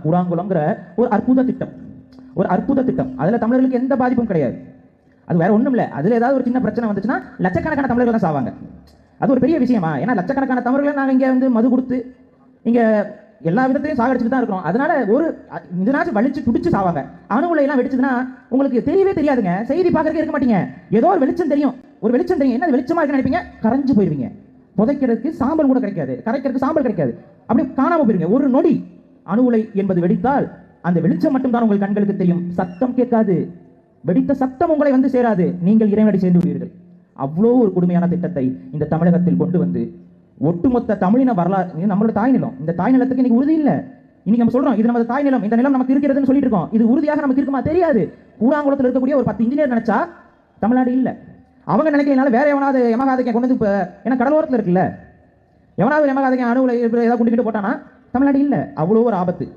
கூழாங்குளம்ங்கிற ஒரு அற்புத திட்டம், ஒரு அற்புத திட்டம். அதில் தமிழர்களுக்கு எந்த பாதிப்பும் கிடையாது. அது வேற ஒன்றும் இல்லை. அதில் ஏதாவது ஒரு சின்ன பிரச்சனை வந்துச்சுன்னா லட்சக்கணக்கான தமிழர்கள் தான் சாவாங்க. அது ஒரு பெரிய விஷயமா? ஏன்னா லட்சக்கணக்கான தமிழர்களை நாங்கள் இங்கே வந்து மது கொடுத்து இங்கே எல்லா விதத்தையும் சாகடிச்சுட்டு தான் இருக்கிறோம். அதனால ஒரு இதனாச்சும் வலிச்சு துடிச்சு சாவாங்க. அணு உலையெல்லாம் வெடிச்சதுன்னா உங்களுக்கு தெரியவே தெரியாதுங்க. செய்தி பார்க்கறதுக்கு இருக்க மாட்டீங்க. ஏதோ ஒரு வெளிச்சம் தெரியும், ஒரு வெளிச்சம் தெரியும். என்ன வெளிச்சமா இருக்குன்னு நினைப்பீங்க, கரைஞ்சு போயிருவீங்க. புதைக்கிறதுக்கு சாம்பல் கூட கிடைக்காது, கரைக்கிறதுக்கு சாம்பல் கிடைக்காது, அப்படி காணாம போயிருங்க. ஒரு நொடி அணு உலை என்பது வெடித்தால் அந்த வெளிச்சம் மட்டும் தான் உங்கள் கண்களுக்கு தெரியும், சத்தம் கேட்காது. வெடித்த சத்தம் உங்களை வந்து சேராது, நீங்கள் இறைவனடி சேர்ந்து விடுவீர்கள். அவ்வளோ ஒரு கொடுமையான திட்டத்தை இந்த தமிழகத்தில் கொண்டு வந்து ஒட்டுமொத்த தமிழின வரலாறு, நம்மளோட தாய் நிலம், இந்த தாய் நிலத்துக்கு இன்னைக்கு உறுதி இல்லை. இன்னைக்கு நம்ம சொல்றோம் இது நமது தாய் நிலம், இந்த நிலம் நமக்கு இருக்கிறதுன்னு சொல்லிட்டு இருக்கோம். இது உறுதியாக நமக்கு இருக்குமா தெரியாது. கூழாங்குளத்தில் இருக்கக்கூடிய ஒரு 10 இன்ஜினியர் நினைச்சா தமிழ்நாடு இல்லை. அவங்க நினைக்கிறதுனால வேற எவனாவது யமகாதைக்கு கொண்டு வந்து, ஏன்னா கடலோரத்தில் இருக்குல்ல, எவனாவது யமகாதைக்கு அணு உலை ஏதாவது கொண்டுகிட்டு போட்டானா தமிழ்நாடு இல்லை. அவ்வளோ ஒரு ஆபத்து.